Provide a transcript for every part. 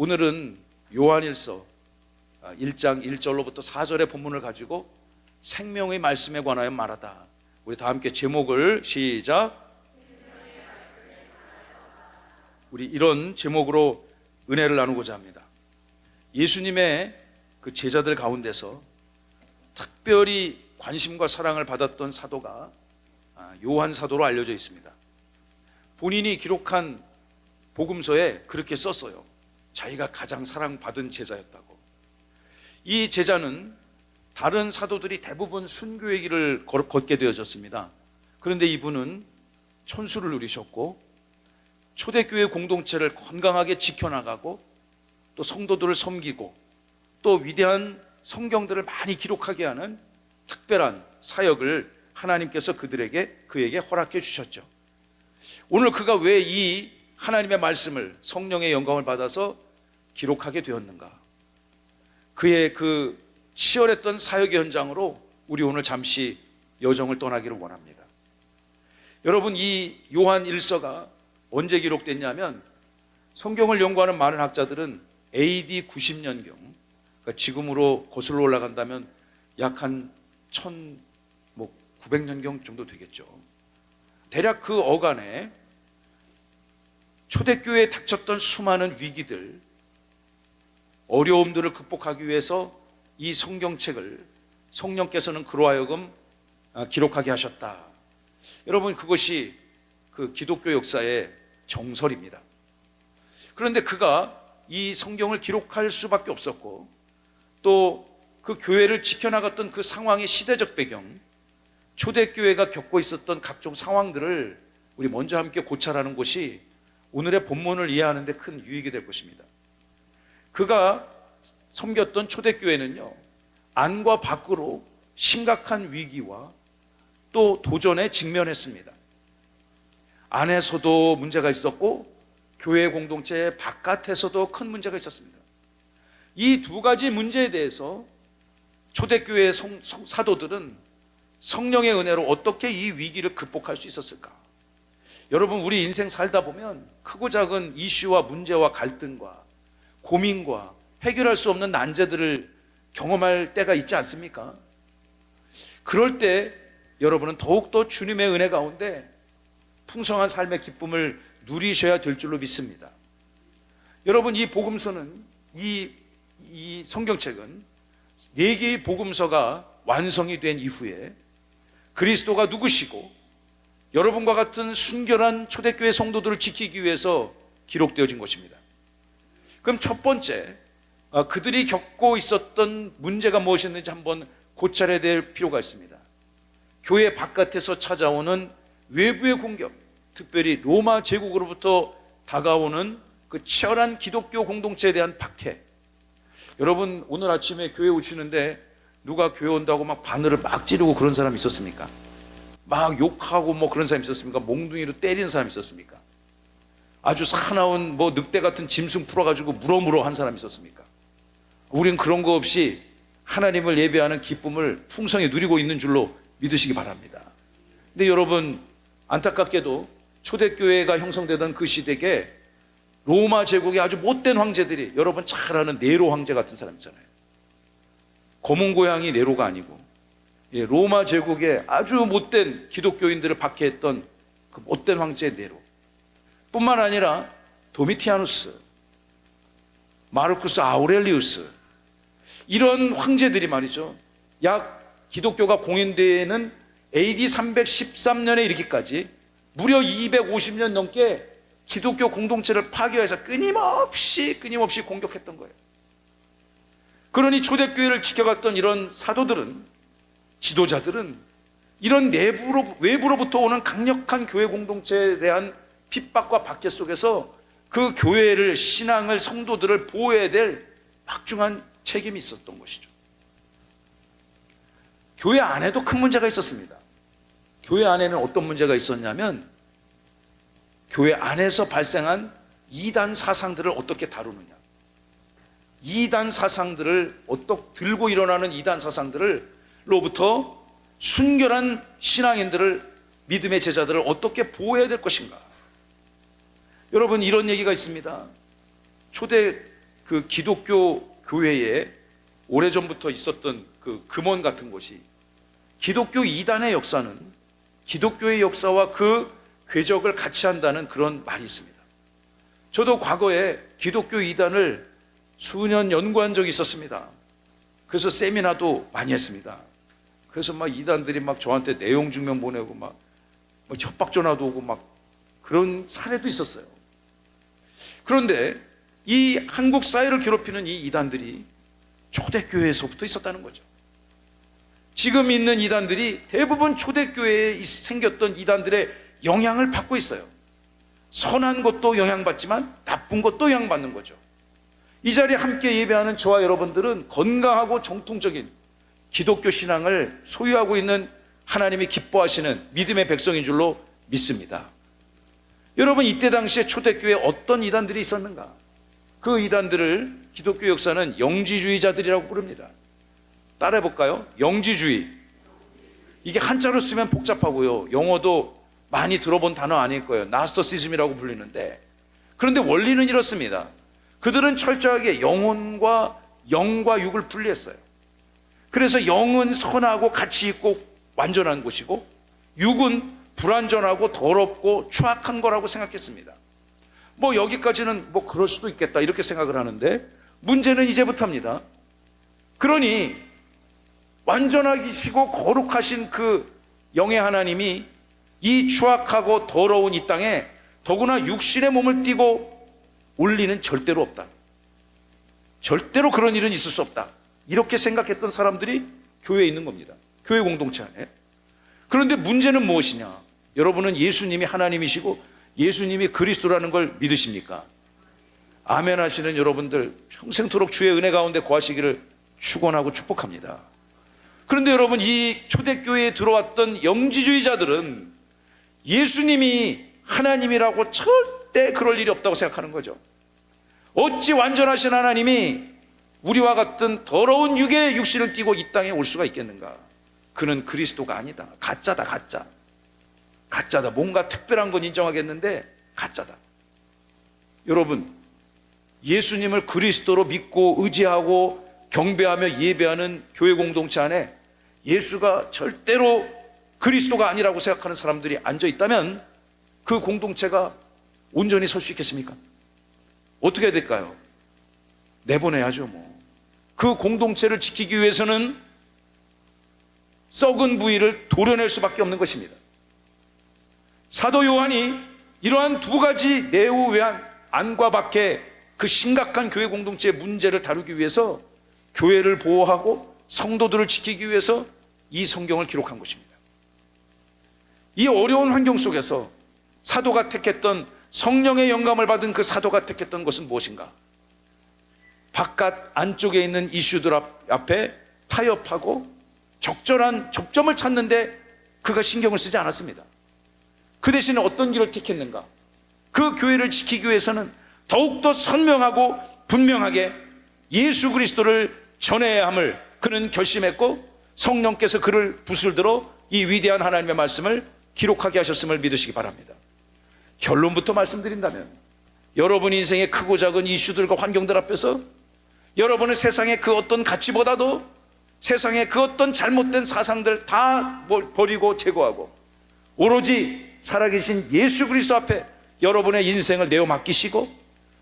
오늘은 요한일서 1장 1절로부터 4절의 본문을 가지고 생명의 말씀에 관하여 말하다. 우리 다 함께 제목을 시작. 우리 이런 제목으로 은혜를 나누고자 합니다. 예수님의 그 제자들 가운데서 특별히 관심과 사랑을 받았던 사도가 요한 사도로 알려져 있습니다. 본인이 기록한 복음서에 그렇게 썼어요. 자기가 가장 사랑받은 제자였다고. 이 제자는 다른 사도들이 대부분 순교의 길을 걷게 되어졌습니다. 그런데 이분은 천수를 누리셨고 초대교회 공동체를 건강하게 지켜나가고 또 성도들을 섬기고 또 위대한 성경들을 많이 기록하게 하는 특별한 사역을 하나님께서 그에게 허락해 주셨죠. 오늘 그가 왜 이 하나님의 말씀을 성령의 영감을 받아서 기록하게 되었는가? 그의 그 치열했던 사역의 현장으로 우리 오늘 잠시 여정을 떠나기를 원합니다. 여러분, 이 요한 일서가 언제 기록됐냐면 성경을 연구하는 많은 학자들은 AD 90년경, 그러니까 지금으로 거슬러 올라간다면 약 한 1900년경 정도 되겠죠. 대략 그 어간에 초대교회에 닥쳤던 수많은 위기들, 어려움들을 극복하기 위해서 이 성경책을 성령께서는 그로 하여금 기록하게 하셨다. 여러분, 그것이 그 기독교 역사의 정설입니다. 그런데 그가 이 성경을 기록할 수밖에 없었고 또 그 교회를 지켜나갔던 그 상황의 시대적 배경, 초대교회가 겪고 있었던 각종 상황들을 우리 먼저 함께 고찰하는 것이 오늘의 본문을 이해하는 데 큰 유익이 될 것입니다. 그가 섬겼던 초대교회는요, 안과 밖으로 심각한 위기와 또 도전에 직면했습니다. 안에서도 문제가 있었고 교회 공동체 바깥에서도 큰 문제가 있었습니다. 이 두 가지 문제에 대해서 초대교회의 사도들은 성령의 은혜로 어떻게 이 위기를 극복할 수 있었을까? 여러분, 우리 인생 살다 보면 크고 작은 이슈와 문제와 갈등과 고민과 해결할 수 없는 난제들을 경험할 때가 있지 않습니까? 그럴 때 여러분은 더욱더 주님의 은혜 가운데 풍성한 삶의 기쁨을 누리셔야 될 줄로 믿습니다. 여러분, 이 복음서는 이 성경책은 4개의 복음서가 완성이 된 이후에 그리스도가 누구시고 여러분과 같은 순결한 초대교회 성도들을 지키기 위해서 기록되어진 것입니다. 그럼 첫 번째, 그들이 겪고 있었던 문제가 무엇이었는지 한번 고찰해야 될 필요가 있습니다. 교회 바깥에서 찾아오는 외부의 공격, 특별히 로마 제국으로부터 다가오는 그 치열한 기독교 공동체에 대한 박해. 여러분, 오늘 아침에 교회 오시는데 누가 교회 온다고 막 바늘을 막 찌르고 그런 사람 있었습니까? 막 욕하고 뭐 그런 사람 있었습니까? 몽둥이로 때리는 사람 있었습니까? 아주 사나운 늑대 같은 짐승 풀어가지고 물어물어 한 사람 있었습니까? 우린 그런 거 없이 하나님을 예배하는 기쁨을 풍성히 누리고 있는 줄로 믿으시기 바랍니다. 근데 여러분, 안타깝게도 초대교회가 형성되던 그 시대에 로마 제국의 아주 못된 황제들이, 여러분 잘 아는 네로 황제 같은 사람 있잖아요. 검은 고양이 네로가 아니고 로마 제국의 아주 못된 기독교인들을 박해했던 그 못된 황제 네로 뿐만 아니라 도미티아누스, 마르쿠스 아우렐리우스, 이런 황제들이 말이죠, 약 기독교가 공인되는 AD 313년에 이르기까지 무려 250년 넘게 기독교 공동체를 파괴해서 끊임없이 공격했던 거예요. 그러니 초대교회를 지켜갔던 이런 사도들은, 지도자들은 이런 외부로부터 오는 강력한 교회 공동체에 대한 핍박과 박해 속에서 그 교회를, 신앙을, 성도들을 보호해야 될 막중한 책임이 있었던 것이죠. 교회 안에도 큰 문제가 있었습니다. 교회 안에는 어떤 문제가 있었냐면 교회 안에서 발생한 이단 사상들을 어떻게 다루느냐, 이단 사상들을 들고 일어나는 이단 사상들로부터 순결한 신앙인들을, 믿음의 제자들을 어떻게 보호해야 될 것인가. 여러분, 이런 얘기가 있습니다. 초대 그 기독교 교회에 오래전부터 있었던 그 금원 같은 곳이, 기독교 이단의 역사는 기독교의 역사와 그 궤적을 같이 한다는 그런 말이 있습니다. 저도 과거에 기독교 이단을 수년 연구한 적이 있었습니다. 그래서 세미나도 많이 했습니다. 그래서 막 이단들이 막 저한테 내용 증명 보내고 막 협박 전화도 오고 막 그런 사례도 있었어요. 그런데 이 한국 사회를 괴롭히는 이 이단들이 초대교회에서부터 있었다는 거죠. 지금 있는 이단들이 대부분 초대교회에 생겼던 이단들의 영향을 받고 있어요. 선한 것도 영향받지만 나쁜 것도 영향받는 거죠. 이 자리에 함께 예배하는 저와 여러분들은 건강하고 정통적인 기독교 신앙을 소유하고 있는 하나님이 기뻐하시는 믿음의 백성인 줄로 믿습니다. 여러분, 이때 당시에 초대교회에 어떤 이단들이 있었는가? 그 이단들을 기독교 역사는 영지주의자들이라고 부릅니다. 따라해 볼까요? 영지주의. 이게 한자로 쓰면 복잡하고요, 영어도 많이 들어본 단어 아닐 거예요. 나스토시즘이라고 불리는데, 그런데 원리는 이렇습니다. 그들은 철저하게 영혼과 영과 육을 분리했어요. 그래서 영은 선하고 가치 있고 완전한 곳이고, 육은 불완전하고 더럽고 추악한 거라고 생각했습니다. 뭐 여기까지는 뭐 그럴 수도 있겠다 이렇게 생각을 하는데, 문제는 이제부터입니다. 그러니 완전하시고 거룩하신 그 영의 하나님이 이 추악하고 더러운 이 땅에 더구나 육신의 몸을 띠고 올 리는 절대로 없다. 절대로 그런 일은 있을 수 없다. 이렇게 생각했던 사람들이 교회에 있는 겁니다. 교회 공동체 안에. 그런데 문제는 무엇이냐? 여러분은 예수님이 하나님이시고 예수님이 그리스도라는 걸 믿으십니까? 아멘 하시는 여러분들 평생토록 주의 은혜 가운데 거하시기를 축원하고 축복합니다. 그런데 여러분, 이 초대교회에 들어왔던 영지주의자들은 예수님이 하나님이라고 절대 그럴 일이 없다고 생각하는 거죠. 어찌 완전하신 하나님이 우리와 같은 더러운 육의 육신을 띠고 이 땅에 올 수가 있겠는가? 그는 그리스도가 아니다. 가짜다, 가짜. 가짜다. 뭔가 특별한 건 인정하겠는데 가짜다. 여러분, 예수님을 그리스도로 믿고 의지하고 경배하며 예배하는 교회 공동체 안에 예수가 절대로 그리스도가 아니라고 생각하는 사람들이 앉아 있다면 그 공동체가 온전히 설 수 있겠습니까? 어떻게 해야 될까요? 내보내야죠. 뭐 그 공동체를 지키기 위해서는 썩은 부위를 도려낼 수밖에 없는 것입니다. 사도 요한이 이러한 두 가지 내우 외한 안과 밖의 그 심각한 교회 공동체의 문제를 다루기 위해서, 교회를 보호하고 성도들을 지키기 위해서 이 성경을 기록한 것입니다. 이 어려운 환경 속에서 사도가 택했던, 성령의 영감을 받은 그 사도가 택했던 것은 무엇인가? 바깥 안쪽에 있는 이슈들 앞에 타협하고 적절한 접점을 찾는데 그가 신경을 쓰지 않았습니다. 그 대신에 어떤 길을 택했는가? 그 교회를 지키기 위해서는 더욱더 선명하고 분명하게 예수 그리스도를 전해야 함을 그는 결심했고, 성령께서 그를 붓을 들어 이 위대한 하나님의 말씀을 기록하게 하셨음을 믿으시기 바랍니다. 결론부터 말씀드린다면, 여러분 인생의 크고 작은 이슈들과 환경들 앞에서 여러분은 세상의 그 어떤 가치보다도 세상의 그 어떤 잘못된 사상들 다 버리고 제거하고 오로지 살아계신 예수 그리스도 앞에 여러분의 인생을 내어 맡기시고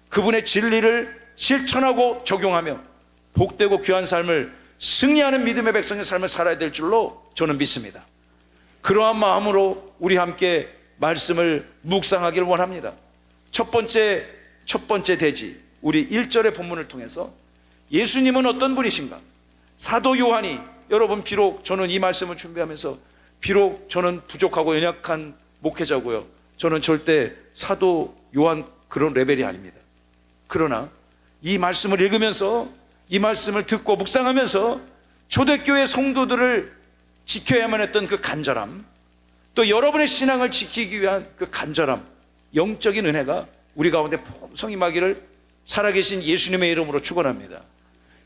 그분의 진리를 실천하고 적용하며 복되고 귀한 삶을 승리하는 믿음의 백성의 삶을 살아야 될 줄로 저는 믿습니다. 그러한 마음으로 우리 함께 말씀을 묵상하기를 원합니다. 첫 번째 대지, 우리 1절의 본문을 통해서 예수님은 어떤 분이신가? 사도 요한이, 여러분, 비록 저는 이 말씀을 준비하면서 비록 저는 부족하고 연약한 목회자고요, 저는 절대 사도 요한 그런 레벨이 아닙니다. 그러나 이 말씀을 읽으면서, 이 말씀을 듣고 묵상하면서 초대교회 성도들을 지켜야만 했던 그 간절함, 또 여러분의 신앙을 지키기 위한 그 간절함, 영적인 은혜가 우리 가운데 풍성히 임하기를 살아계신 예수님의 이름으로 축원합니다.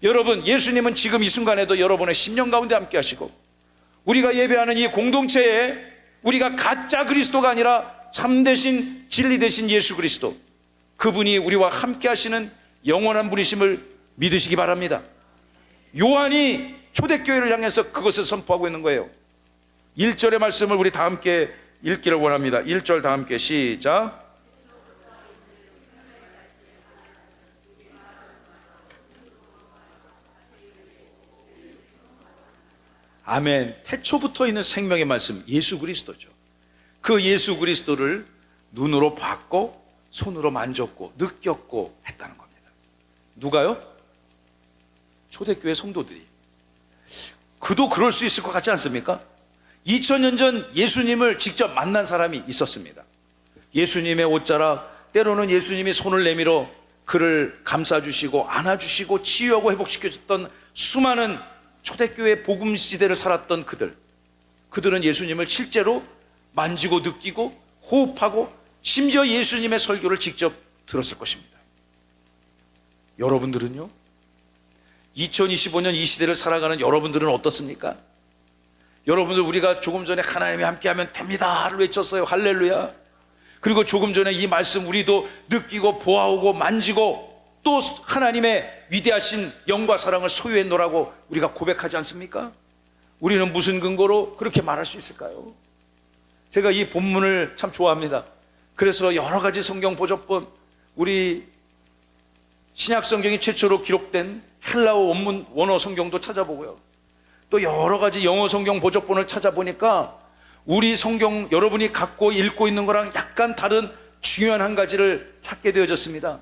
여러분, 예수님은 지금 이 순간에도 여러분의 심령 가운데 함께 하시고, 우리가 예배하는 이 공동체에 우리가 가짜 그리스도가 아니라 참되신 진리 되신 예수 그리스도, 그분이 우리와 함께 하시는 영원한 부르심을 믿으시기 바랍니다. 요한이 초대교회를 향해서 그것을 선포하고 있는 거예요. 1절의 말씀을 우리 다 함께 읽기를 원합니다. 1절 다 함께 시작. 아멘. 태초부터 있는 생명의 말씀, 예수 그리스도죠. 그 예수 그리스도를 눈으로 봤고 손으로 만졌고 느꼈고 했다는 겁니다. 누가요? 초대교회 성도들이. 그도 그럴 수 있을 것 같지 않습니까? 2000년 전 예수님을 직접 만난 사람이 있었습니다. 예수님의 옷자락, 때로는 예수님이 손을 내밀어 그를 감싸주시고 안아주시고 치유하고 회복시켜줬던 수많은 초대교회 복음 시대를 살았던 그들은 예수님을 실제로 만지고 느끼고 호흡하고 심지어 예수님의 설교를 직접 들었을 것입니다. 여러분들은요? 2025년 이 시대를 살아가는 여러분들은 어떻습니까? 여러분들, 우리가 조금 전에 하나님이 함께하면 됩니다를 외쳤어요. 할렐루야. 그리고 조금 전에 이 말씀 우리도 느끼고 보아오고 만지고 또 하나님의 위대하신 영과 사랑을 소유했노라고 우리가 고백하지 않습니까? 우리는 무슨 근거로 그렇게 말할 수 있을까요? 제가 이 본문을 참 좋아합니다. 그래서 여러 가지 성경 보존본, 우리 신약 성경이 최초로 기록된 헬라어 원문 원어 성경도 찾아보고요, 또 여러 가지 영어 성경 보존본을 찾아보니까 우리 성경 여러분이 갖고 읽고 있는 거랑 약간 다른 중요한 한 가지를 찾게 되어졌습니다.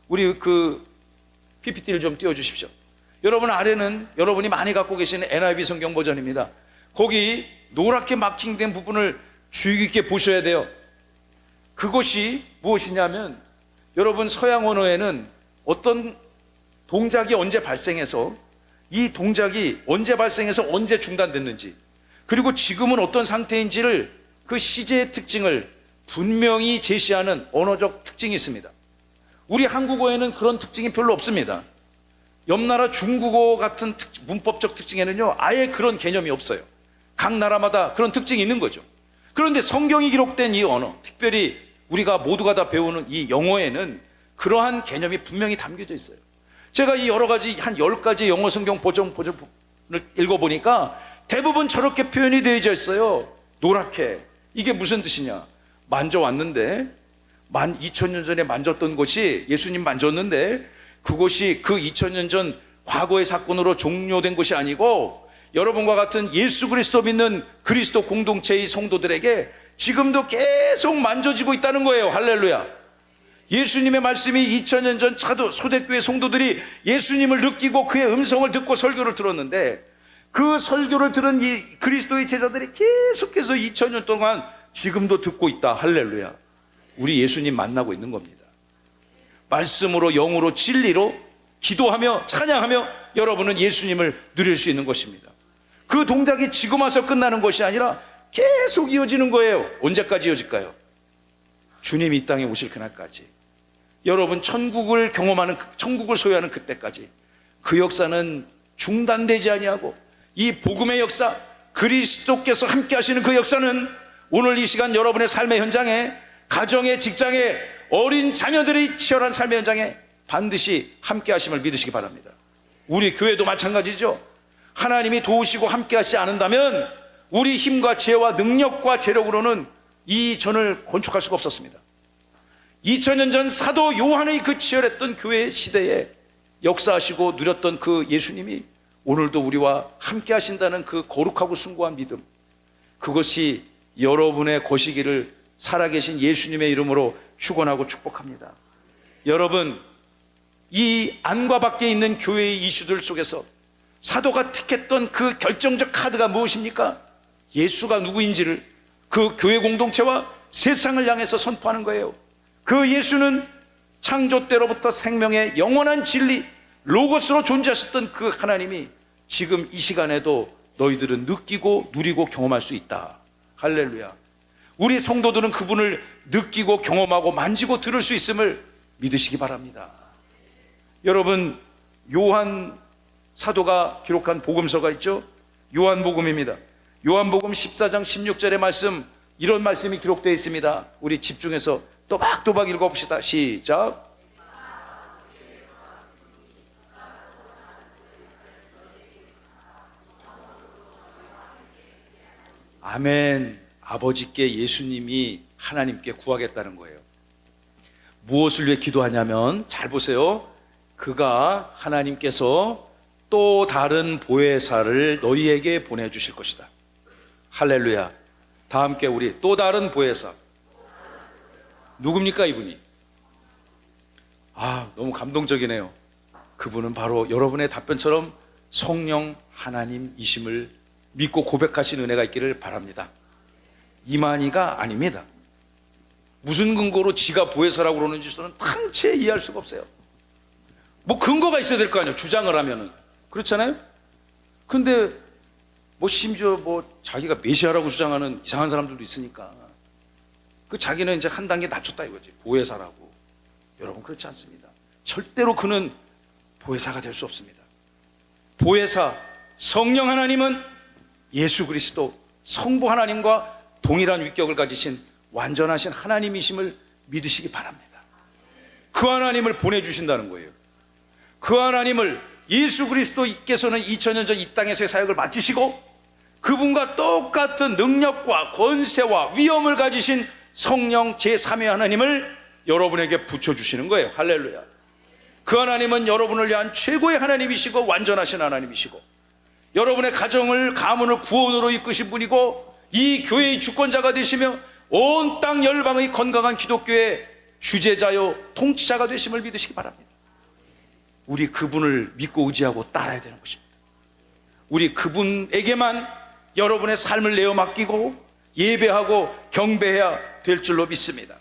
우리 그 PPT를 좀 띄워주십시오. 여러분 아래는 여러분이 많이 갖고 계시는 NIV 성경 버전입니다. 거기 노랗게 마킹된 부분을 주의 깊게 보셔야 돼요. 그것이 무엇이냐면, 여러분 서양 언어에는 어떤 동작이 언제 발생해서 이 동작이 언제 발생해서 언제 중단됐는지, 그리고 지금은 어떤 상태인지를, 그 시제의 특징을 분명히 제시하는 언어적 특징이 있습니다. 우리 한국어에는 그런 특징이 별로 없습니다. 옆나라 중국어 같은 문법적 특징에는요 아예 그런 개념이 없어요. 각 나라마다 그런 특징이 있는 거죠. 그런데 성경이 기록된 이 언어, 특별히 우리가 모두가 다 배우는 이 영어에는 그러한 개념이 분명히 담겨져 있어요. 제가 이 여러 가지 한 10가지 영어 성경 버전을 읽어보니까 대부분 저렇게 표현이 되어져 있어요. 노랗게. 이게 무슨 뜻이냐? 만져왔는데 2000년 전에 만졌던 것이, 예수님 만졌는데 그것이 그 2000년 전 과거의 사건으로 종료된 것이 아니고, 여러분과 같은 예수 그리스도 믿는 그리스도 공동체의 성도들에게 지금도 계속 만져지고 있다는 거예요. 할렐루야. 예수님의 말씀이 2000년 전 초대교회 성도들이 예수님을 느끼고 그의 음성을 듣고 설교를 들었는데, 그 설교를 들은 이 그리스도의 제자들이 계속해서 2000년 동안 지금도 듣고 있다. 할렐루야. 우리 예수님 만나고 있는 겁니다. 말씀으로, 영으로, 진리로 기도하며 찬양하며 여러분은 예수님을 누릴 수 있는 것입니다. 그 동작이 지금 와서 끝나는 것이 아니라 계속 이어지는 거예요. 언제까지 이어질까요? 주님이 이 땅에 오실 그날까지, 여러분 천국을 경험하는, 천국을 소유하는 그때까지 그 역사는 중단되지 아니하고, 이 복음의 역사, 그리스도께서 함께 하시는 그 역사는 오늘 이 시간 여러분의 삶의 현장에, 가정의, 직장에, 어린 자녀들의 치열한 삶의 현장에 반드시 함께 하심을 믿으시기 바랍니다. 우리 교회도 마찬가지죠. 하나님이 도우시고 함께 하시지 않는다면 우리 힘과 지혜와 능력과 재력으로는 이 전을 건축할 수가 없었습니다. 2000년 전 사도 요한의 그 치열했던 교회 시대에 역사하시고 누렸던 그 예수님이 오늘도 우리와 함께 하신다는 그 거룩하고 숭고한 믿음, 그것이 여러분의 것이기를 살아계신 예수님의 이름으로 축원하고 축복합니다. 여러분, 이 안과 밖에 있는 교회의 이슈들 속에서 사도가 택했던 그 결정적 카드가 무엇입니까? 예수가 누구인지를 그 교회 공동체와 세상을 향해서 선포하는 거예요. 그 예수는 창조 때로부터 생명의 영원한 진리 로고스로 존재하셨던 그 하나님이 지금 이 시간에도 너희들은 느끼고 누리고 경험할 수 있다. 할렐루야. 우리 성도들은 그분을 느끼고 경험하고 만지고 들을 수 있음을 믿으시기 바랍니다. 여러분, 요한 사도가 기록한 복음서가 있죠. 요한복음입니다. 요한복음 14장 16절의 말씀, 이런 말씀이 기록되어 있습니다. 우리 집중해서 또박또박 읽어봅시다. 시작. 아멘. 아버지께 예수님이 하나님께 구하겠다는 거예요. 무엇을 위해 기도하냐면, 잘 보세요. 그가 하나님께서 또 다른 보혜사를 너희에게 보내주실 것이다. 할렐루야. 다 함께 우리 또 다른 보혜사. 누굽니까 이분이? 너무 감동적이네요. 그분은 바로 여러분의 답변처럼 성령 하나님이심을 믿고 고백하신 은혜가 있기를 바랍니다. 이만희가 아닙니다. 무슨 근거로 지가 보혜사라고 그러는지 저는 당체 이해할 수가 없어요. 뭐 근거가 있어야 될 거 아니에요, 주장을 하면은. 그렇잖아요? 근데 뭐 심지어 뭐 자기가 메시아라고 주장하는 이상한 사람들도 있으니까 그 자기는 이제 한 단계 낮췄다 이거지, 보혜사라고. 여러분, 그렇지 않습니다. 절대로 그는 보혜사가 될 수 없습니다. 보혜사 성령 하나님은 예수 그리스도 성부 하나님과 동일한 위격을 가지신 완전하신 하나님이심을 믿으시기 바랍니다. 그 하나님을 보내주신다는 거예요. 그 하나님을, 예수 그리스도께서는 2000년 전 이 땅에서의 사역을 마치시고 그분과 똑같은 능력과 권세와 위엄을 가지신 성령 제3의 하나님을 여러분에게 붙여주시는 거예요. 할렐루야. 그 하나님은 여러분을 위한 최고의 하나님이시고 완전하신 하나님이시고 여러분의 가정을, 가문을 구원으로 이끄신 분이고 이 교회의 주권자가 되시며 온 땅 열방의 건강한 기독교의 주재자요 통치자가 되심을 믿으시기 바랍니다. 우리 그분을 믿고 의지하고 따라야 되는 것입니다. 우리 그분에게만 여러분의 삶을 내어 맡기고 예배하고 경배해야 될 줄로 믿습니다.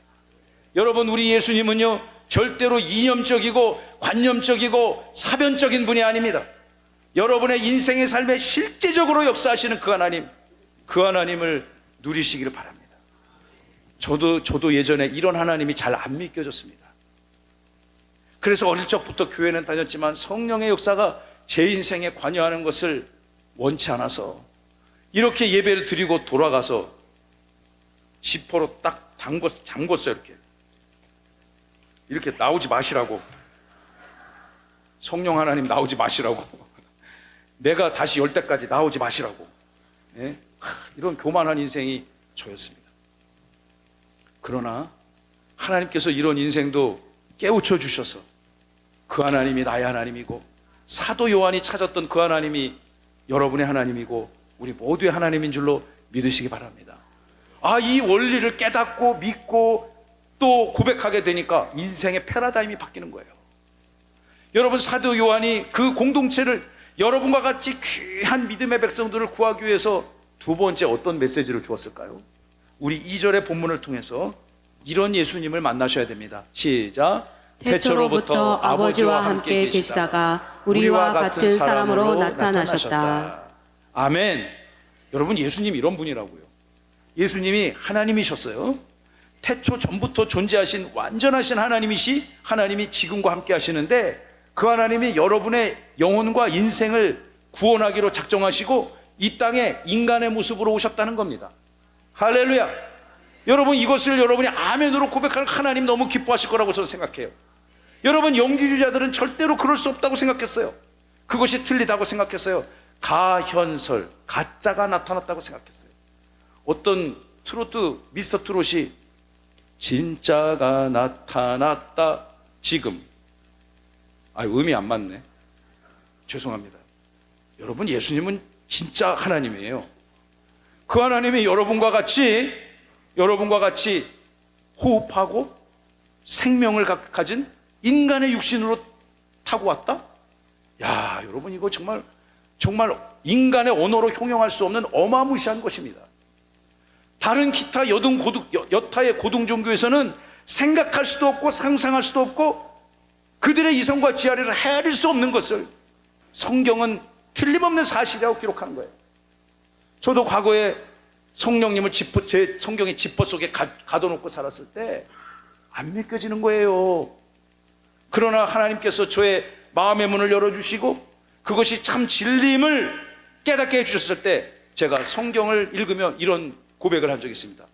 여러분, 우리 예수님은요 절대로 이념적이고 관념적이고 사변적인 분이 아닙니다. 여러분의 인생의 삶에 실제적으로 역사하시는 그 하나님, 그 하나님을 누리시기를 바랍니다. 저도 예전에 이런 하나님이 잘 안 믿겨졌습니다. 그래서 어릴 적부터 교회는 다녔지만 성령의 역사가 제 인생에 관여하는 것을 원치 않아서 이렇게 예배를 드리고 돌아가서 지퍼로 딱 잠궜어요. 이렇게 나오지 마시라고. 성령 하나님 나오지 마시라고. 내가 다시 열 때까지 나오지 마시라고. 예? 이런 교만한 인생이 저였습니다. 그러나 하나님께서 이런 인생도 깨우쳐 주셔서 그 하나님이 나의 하나님이고 사도 요한이 찾았던 그 하나님이 여러분의 하나님이고 우리 모두의 하나님인 줄로 믿으시기 바랍니다. 이 원리를 깨닫고 믿고 또 고백하게 되니까 인생의 패러다임이 바뀌는 거예요. 여러분, 사도 요한이 그 공동체를, 여러분과 같이 귀한 믿음의 백성들을 구하기 위해서 두 번째 어떤 메시지를 주었을까요? 우리 2절의 본문을 통해서 이런 예수님을 만나셔야 됩니다. 시작. 태초로부터 아버지와 함께 계시다가 우리와 같은 사람으로 나타나셨다. 아멘. 여러분, 예수님 이런 분이라고요. 예수님이 하나님이셨어요. 태초 전부터 존재하신 완전하신 하나님이 지금과 함께 하시는데 그 하나님이 여러분의 영혼과 인생을 구원하기로 작정하시고 이 땅에 인간의 모습으로 오셨다는 겁니다. 할렐루야. 여러분, 이것을 여러분이 아멘으로 고백하는 하나님 너무 기뻐하실 거라고 저는 생각해요. 여러분, 영지주자들은 절대로 그럴 수 없다고 생각했어요. 그것이 틀리다고 생각했어요. 가현설, 가짜가 나타났다고 생각했어요. 어떤 트로트, 미스터 트롯이 진짜가 나타났다 지금. 음이 안 맞네. 죄송합니다. 여러분, 예수님은 진짜 하나님이에요. 그 하나님이 여러분과 같이 호흡하고 생명을 가진 인간의 육신으로 타고 왔다? 여러분, 이거 정말 인간의 언어로 형용할 수 없는 어마무시한 것입니다. 다른 기타 여타의 고등 종교에서는 생각할 수도 없고 상상할 수도 없고 그들의 이성과 지하리를 헤아릴 수 없는 것을 성경은 틀림없는 사실이라고 기록하는 거예요. 저도 과거에 성령님을 제 성경의 지퍼 속에 가둬놓고 살았을 때 안 믿겨지는 거예요. 그러나 하나님께서 저의 마음의 문을 열어주시고 그것이 참 진리임을 깨닫게 해주셨을 때 제가 성경을 읽으며 이런 고백을 한 적이 있습니다.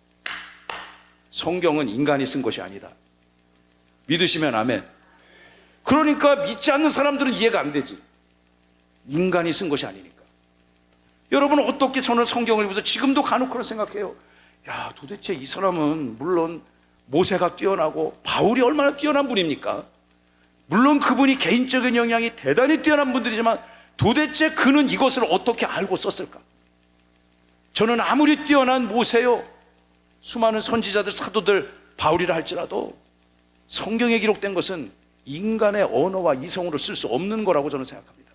성경은 인간이 쓴 것이 아니다. 믿으시면 아멘. 그러니까 믿지 않는 사람들은 이해가 안 되지. 인간이 쓴 것이 아니니까. 여러분, 어떻게 저는 성경을 보면서 지금도 간혹 생각해요. 야, 도대체 이 사람은 물론 모세가 뛰어나고 바울이 얼마나 뛰어난 분입니까? 물론 그분이 개인적인 역량이 대단히 뛰어난 분들이지만 도대체 그는 이것을 어떻게 알고 썼을까? 저는 아무리 뛰어난 모세요, 수많은 선지자들, 사도들, 바울이라 할지라도 성경에 기록된 것은 인간의 언어와 이성으로 쓸 수 없는 거라고 저는 생각합니다.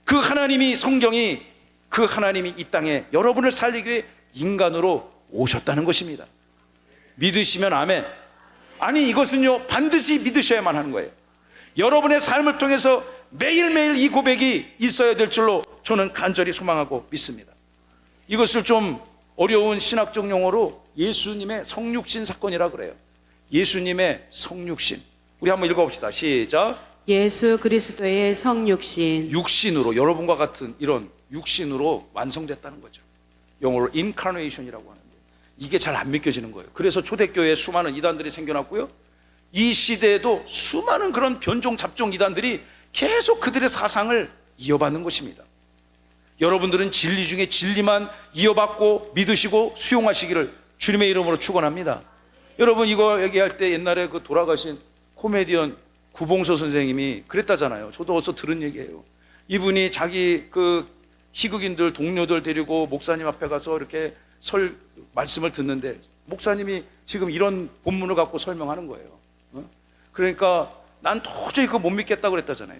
그 하나님이, 성경이, 그 하나님이 이 땅에 여러분을 살리기 위해 인간으로 오셨다는 것입니다. 믿으시면 아멘. 아니, 이것은요 반드시 믿으셔야만 하는 거예요. 여러분의 삶을 통해서 매일매일 이 고백이 있어야 될 줄로 저는 간절히 소망하고 믿습니다. 이것을 좀 어려운 신학적 용어로 예수님의 성육신 사건이라 그래요. 예수님의 성육신. 우리 한번 읽어봅시다. 시작. 예수 그리스도의 성육신. 육신으로, 여러분과 같은 이런 육신으로 완성됐다는 거죠. 영어로 incarnation이라고 하는데 이게 잘 안 믿겨지는 거예요. 그래서 초대교회에 수많은 이단들이 생겨났고요, 이 시대에도 수많은 그런 변종 잡종 이단들이 계속 그들의 사상을 이어받는 것입니다. 여러분들은 진리 중에 진리만 이어받고 믿으시고 수용하시기를 주님의 이름으로 축원합니다. 여러분, 이거 얘기할 때 옛날에 그 돌아가신 코미디언 구봉서 선생님이 그랬다잖아요. 저도 어디서 들은 얘기예요. 이분이 자기 그 희극인들, 동료들 데리고 목사님 앞에 가서 이렇게 말씀을 듣는데 목사님이 지금 이런 본문을 갖고 설명하는 거예요. 그러니까 난 도저히 그거 못 믿겠다고 그랬다잖아요.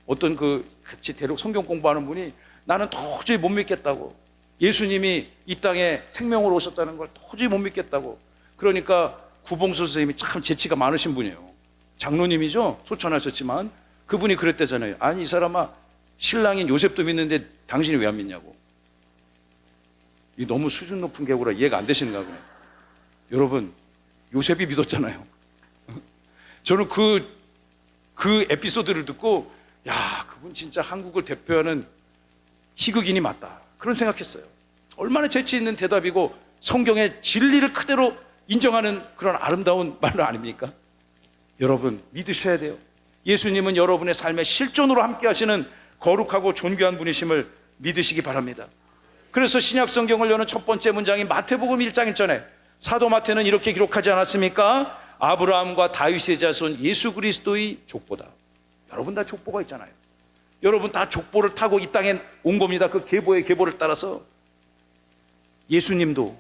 어떤 그 같이 대륙 성경 공부하는 분이 나는 도저히 못 믿겠다고, 예수님이 이 땅에 생명으로 오셨다는 걸 도저히 못 믿겠다고. 그러니까 구봉수 선생님이 참 재치가 많으신 분이에요. 장로님이죠. 소천하셨지만 그분이 그랬대잖아요. 아니, 이 사람아, 신랑인 요셉도 믿는데 당신이 왜 안 믿냐고. 이 너무 수준 높은 개구라 이해가 안 되시는가 보네. 여러분, 요셉이 믿었잖아요. 저는 그 에피소드를 듣고, 야, 그분 진짜 한국을 대표하는 희극인이 맞다, 그런 생각했어요. 얼마나 재치 있는 대답이고 성경의 진리를 그대로 인정하는 그런 아름다운 말 아닙니까? 여러분, 믿으셔야 돼요. 예수님은 여러분의 삶의 실존으로 함께 하시는 거룩하고 존귀한 분이심을 믿으시기 바랍니다. 그래서 신약 성경을 여는 첫 번째 문장인 마태복음 1장 1절에 사도 마태는 이렇게 기록하지 않았습니까? 아브라함과 다윗의 자손 예수 그리스도의 족보다. 여러분 다 족보가 있잖아요. 여러분 다 족보를 타고 이 땅에 온 겁니다. 그 계보의 계보를 따라서. 예수님도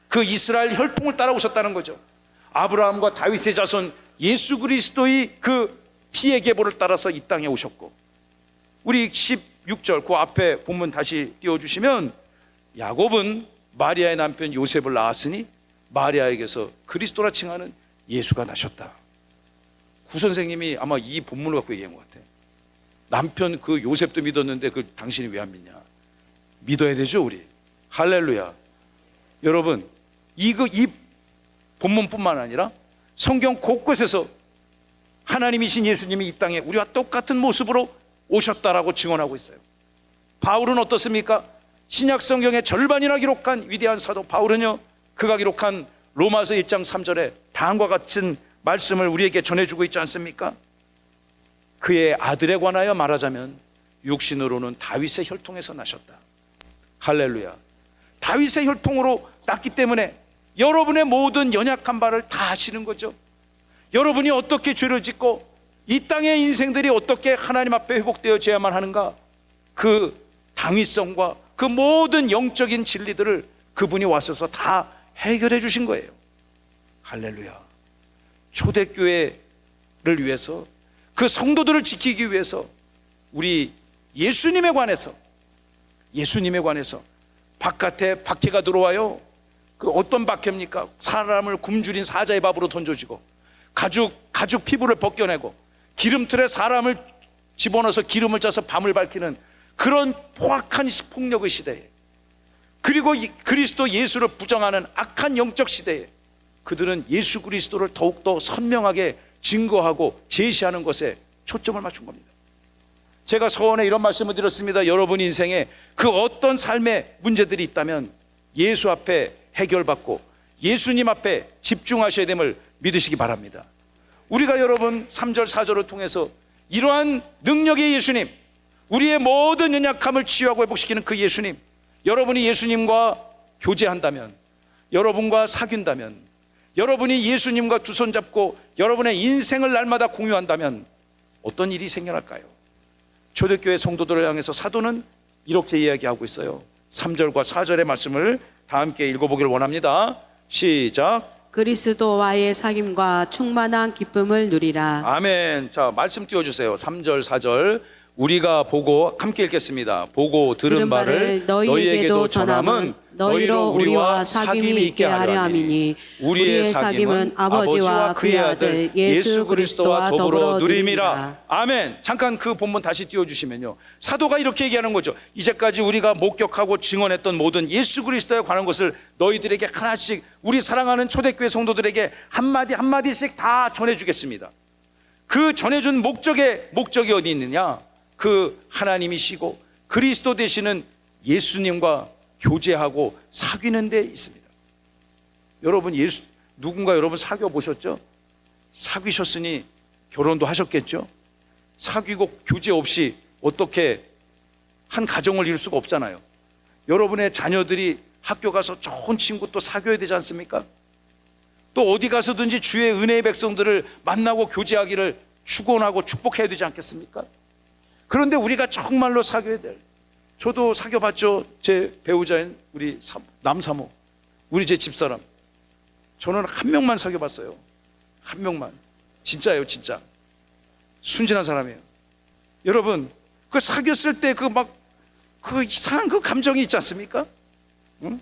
그 이스라엘 혈통을 따라오셨다는 거죠. 아브라함과 다윗의 자손 예수 그리스도의 그 피의 계보를 따라서 이 땅에 오셨고, 우리 16절 그 앞에 본문 다시 띄워주시면, 야곱은 마리아의 남편 요셉을 낳았으니 마리아에게서 그리스도라 칭하는 예수가 나셨다. 구 선생님이 아마 이 본문을 갖고 얘기한 것 같아요. 남편 그 요셉도 믿었는데 그 당신이 왜 안 믿냐. 믿어야 되죠, 우리. 할렐루야. 여러분, 이 본문뿐만 아니라 성경 곳곳에서 하나님이신 예수님이 이 땅에 우리와 똑같은 모습으로 오셨다라고 증언하고 있어요. 바울은 어떻습니까? 신약 성경의 절반이나 기록한 위대한 사도 바울은요, 그가 기록한 로마서 1장 3절에 다음과 같은 말씀을 우리에게 전해주고 있지 않습니까? 그의 아들에 관하여 말하자면 육신으로는 다윗의 혈통에서 나셨다. 할렐루야. 다윗의 혈통으로 났기 때문에 여러분의 모든 연약한 바를 다 아시는 거죠. 여러분이 어떻게 죄를 짓고 이 땅의 인생들이 어떻게 하나님 앞에 회복되어져야만 하는가, 그 당위성과 그 모든 영적인 진리들을 그분이 와서서 다 해결해 주신 거예요. 할렐루야. 초대교회를 위해서, 그 성도들을 지키기 위해서 우리 예수님에 관해서 바깥에 박해가 들어와요. 그 어떤 박해입니까? 사람을 굶주린 사자의 밥으로 던져주고, 가죽 피부를 벗겨내고, 기름틀에 사람을 집어넣어서 기름을 짜서 밤을 밝히는 그런 포악한 폭력의 시대에, 그리고 그리스도 예수를 부정하는 악한 영적 시대에 그들은 예수 그리스도를 더욱더 선명하게 증거하고 제시하는 것에 초점을 맞춘 겁니다. 제가 서원에 이런 말씀을 드렸습니다. 여러분 인생에 그 어떤 삶의 문제들이 있다면 예수 앞에 해결받고 예수님 앞에 집중하셔야 됨을 믿으시기 바랍니다. 우리가 여러분 3절 4절을 통해서 이러한 능력의 예수님, 우리의 모든 연약함을 치유하고 회복시키는 그 예수님, 여러분이 예수님과 교제한다면, 여러분과 사귄다면, 여러분이 예수님과 두 손 잡고 여러분의 인생을 날마다 공유한다면 어떤 일이 생겨날까요? 초대교회 성도들을 향해서 사도는 이렇게 이야기하고 있어요. 3절과 4절의 말씀을 다 함께 읽어보기를 원합니다. 시작. 그리스도와의 사귐과 충만한 기쁨을 누리라. 아멘. 자, 말씀 띄워주세요. 3절 4절 우리가 보고 함께 읽겠습니다. 보고 들은 바를 너희에게도 전함은 너희로 우리와 사귐이 있게 하려 함이니 우리의 사귐은 아버지와 그의 아들 예수 그리스도와 더불어 누림이라. 아멘. 잠깐 그 본문 다시 띄워주시면요, 사도가 이렇게 얘기하는 거죠. 이제까지 우리가 목격하고 증언했던 모든 예수 그리스도에 관한 것을 너희들에게 하나씩, 우리 사랑하는 초대교회 성도들에게 한마디 한마디씩 다 전해주겠습니다. 그 전해준 목적이 어디 있느냐? 그 하나님이시고 그리스도 되시는 예수님과 교제하고 사귀는 데 있습니다. 여러분, 누군가 여러분 사귀어 보셨죠? 사귀셨으니 결혼도 하셨겠죠? 사귀고 교제 없이 어떻게 한 가정을 이룰 수가 없잖아요. 여러분의 자녀들이 학교 가서 좋은 친구 또 사귀어야 되지 않습니까? 또 어디 가서든지 주의 은혜의 백성들을 만나고 교제하기를 축원하고 축복해야 되지 않겠습니까? 그런데 우리가 정말로 사귀어야 될, 저도 사귀어봤죠. 제 배우자인 우리 남사모, 우리 제 집사람, 저는 한 명만 사귀어봤어요. 한 명만. 진짜예요, 진짜. 순진한 사람이에요. 여러분, 그 사귀었을 때 그 이상한 그 감정이 있지 않습니까? 응?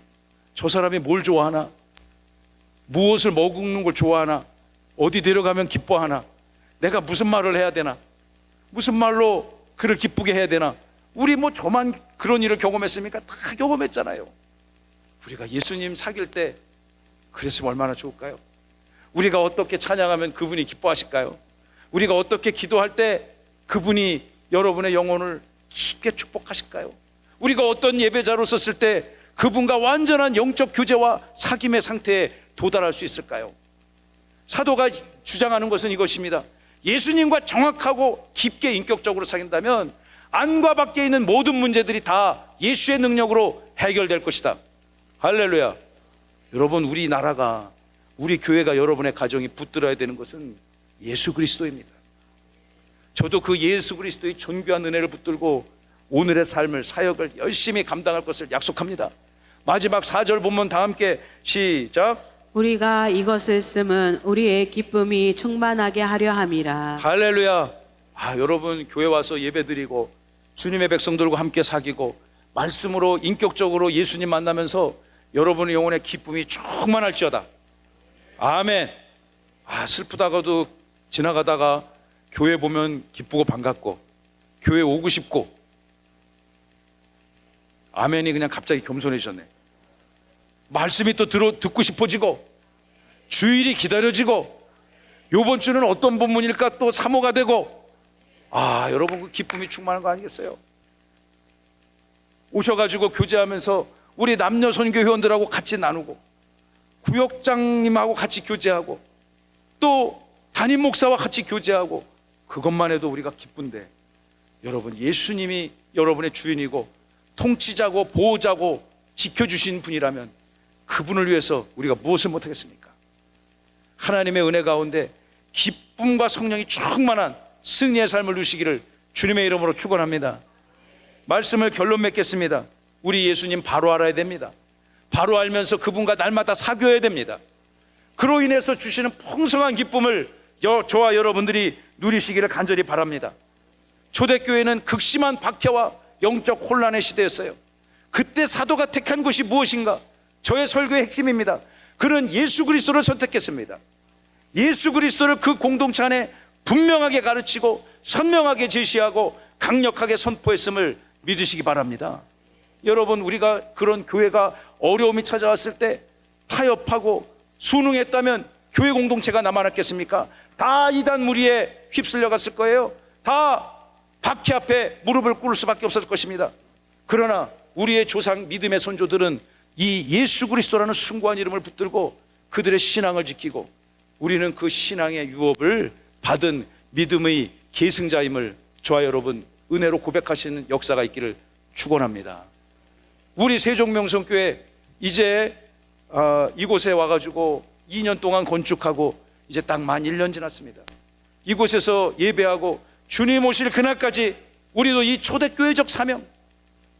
저 사람이 뭘 좋아하나, 무엇을 먹는 걸 좋아하나, 어디 데려가면 기뻐하나, 내가 무슨 말을 해야 되나, 무슨 말로 그를 기쁘게 해야 되나. 우리 저만 그런 일을 경험했습니까? 다 경험했잖아요. 우리가 예수님 사귈 때 그랬으면 얼마나 좋을까요? 우리가 어떻게 찬양하면 그분이 기뻐하실까요? 우리가 어떻게 기도할 때 그분이 여러분의 영혼을 깊게 축복하실까요? 우리가 어떤 예배자로 섰을 때 그분과 완전한 영적 교제와 사귐의 상태에 도달할 수 있을까요? 사도가 주장하는 것은 이것입니다. 예수님과 정확하고 깊게 인격적으로 사귄다면 안과 밖에 있는 모든 문제들이 다 예수의 능력으로 해결될 것이다. 할렐루야. 여러분, 우리 나라가, 우리 교회가, 여러분의 가정이 붙들어야 되는 것은 예수 그리스도입니다. 저도 그 예수 그리스도의 존귀한 은혜를 붙들고 오늘의 삶을, 사역을 열심히 감당할 것을 약속합니다. 마지막 4절 본문 다 함께 시작. 우리가 이것을 쓰면 우리의 기쁨이 충만하게 하려 함이라. 할렐루야. 여러분, 교회 와서 예배드리고 주님의 백성들과 함께 사귀고 말씀으로 인격적으로 예수님 만나면서 여러분의 영혼의 기쁨이 충만할지어다. 아멘. 슬프다가도 지나가다가 교회 보면 기쁘고 반갑고 교회 오고 싶고. 아멘이 그냥 갑자기 겸손해지셨네. 말씀이 또 듣고 싶어지고 주일이 기다려지고 요번 주는 어떤 본문일까 또 사모가 되고. 여러분, 그 기쁨이 충만한 거 아니겠어요? 오셔가지고 교제하면서 우리 남녀 선교 회원들하고 같이 나누고 구역장님하고 같이 교제하고 또 담임 목사와 같이 교제하고, 그것만 해도 우리가 기쁜데, 여러분, 예수님이 여러분의 주인이고 통치자고 보호자고 지켜주신 분이라면 그분을 위해서 우리가 무엇을 못하겠습니까? 하나님의 은혜 가운데 기쁨과 성령이 충만한 승리의 삶을 누시기를 주님의 이름으로 축원합니다. 말씀을 결론 맺겠습니다. 우리 예수님 바로 알아야 됩니다. 바로 알면서 그분과 날마다 사귀어야 됩니다. 그로 인해서 주시는 풍성한 기쁨을 저와 여러분들이 누리시기를 간절히 바랍니다. 초대교회는 극심한 박해와 영적 혼란의 시대였어요. 그때 사도가 택한 것이 무엇인가? 저의 설교의 핵심입니다. 그는 예수 그리스도를 선택했습니다. 예수 그리스도를 그 공동체 안에 분명하게 가르치고 선명하게 제시하고 강력하게 선포했음을 믿으시기 바랍니다. 여러분, 우리가 그런 교회가 어려움이 찾아왔을 때 타협하고 순응했다면 교회 공동체가 남아났겠습니까? 다 이단 무리에 휩쓸려 갔을 거예요. 다 박해 앞에 무릎을 꿇을 수밖에 없었을 것입니다. 그러나 우리의 조상 믿음의 선조들은 이 예수 그리스도라는 숭고한 이름을 붙들고 그들의 신앙을 지키고 우리는 그 신앙의 유업을 받은 믿음의 계승자임을 저와 여러분 은혜로 고백하시는 역사가 있기를 축원합니다. 우리 세종명성교회 이제 이곳에 와가지고 2년 동안 건축하고 이제 딱 만 1년 지났습니다. 이곳에서 예배하고 주님 오실 그날까지 우리도 이 초대교회적 사명,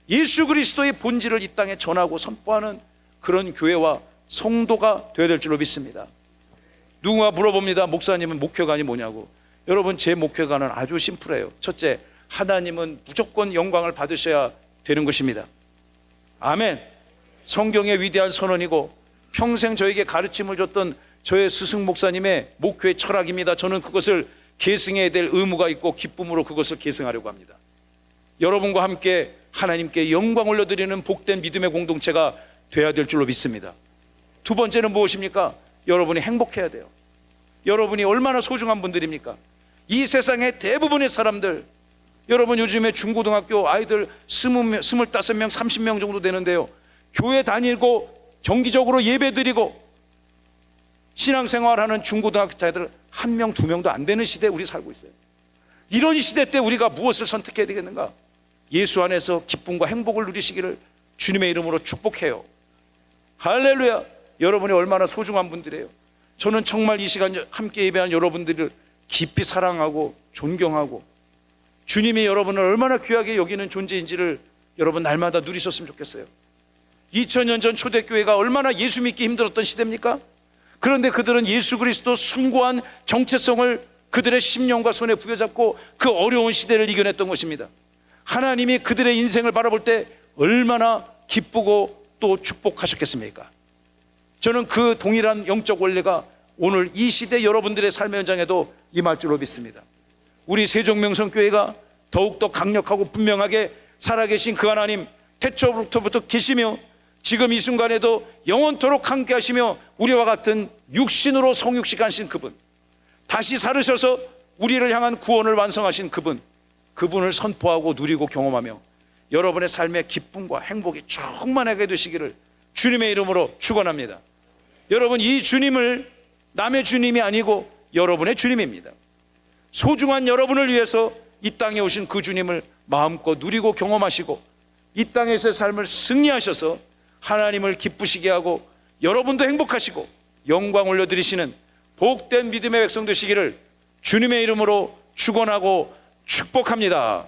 예수 그리스도의 본질을 이 땅에 전하고 선포하는 그런 교회와 성도가 되어야 될 줄로 믿습니다. 누군가 물어봅니다. 목사님은 목회관이 뭐냐고. 여러분, 제 목회관은 아주 심플해요. 첫째, 하나님은 무조건 영광을 받으셔야 되는 것입니다. 아멘. 성경의 위대한 선언이고 평생 저에게 가르침을 줬던 저의 스승 목사님의 목회의 철학입니다. 저는 그것을 계승해야 될 의무가 있고 기쁨으로 그것을 계승하려고 합니다. 여러분과 함께 하나님께 영광 올려드리는 복된 믿음의 공동체가 되어야 될 줄로 믿습니다. 두 번째는 무엇입니까? 여러분이 행복해야 돼요. 여러분이 얼마나 소중한 분들입니까? 이 세상의 대부분의 사람들, 여러분 요즘에 중고등학교 아이들 25명, 30명 정도 되는데요, 교회 다니고 정기적으로 예배 드리고 신앙생활하는 중고등학자들 1명, 2명도 안 되는 시대에 우리 살고 있어요. 이런 시대 때 우리가 무엇을 선택해야 되겠는가? 예수 안에서 기쁨과 행복을 누리시기를 주님의 이름으로 축복해요. 할렐루야. 여러분이 얼마나 소중한 분들이에요. 저는 정말 이 시간 함께 예배한 여러분들을 깊이 사랑하고 존경하고 주님이 여러분을 얼마나 귀하게 여기는 존재인지를 여러분 날마다 누리셨으면 좋겠어요. 2000년 전 초대교회가 얼마나 예수 믿기 힘들었던 시대입니까? 그런데 그들은 예수 그리스도 숭고한 정체성을 그들의 심령과 손에 부여잡고 그 어려운 시대를 이겨냈던 것입니다. 하나님이 그들의 인생을 바라볼 때 얼마나 기쁘고 또 축복하셨겠습니까? 저는 그 동일한 영적 원리가 오늘 이 시대 여러분들의 삶의 현장에도 임할 줄로 믿습니다. 우리 세종명성교회가 더욱더 강력하고 분명하게 살아계신 그 하나님, 태초부터 계시며 지금 이 순간에도 영원토록 함께 하시며 우리와 같은 육신으로 성육식하신 그분, 다시 살으셔서 우리를 향한 구원을 완성하신 그분을 선포하고 누리고 경험하며 여러분의 삶의 기쁨과 행복이 충만하게 되시기를 주님의 이름으로 축원합니다. 여러분, 이 주님을 남의 주님이 아니고 여러분의 주님입니다. 소중한 여러분을 위해서 이 땅에 오신 그 주님을 마음껏 누리고 경험하시고 이 땅에서의 삶을 승리하셔서 하나님을 기쁘시게 하고 여러분도 행복하시고 영광 올려드리시는 복된 믿음의 백성 되시기를 주님의 이름으로 축원하고 축복합니다.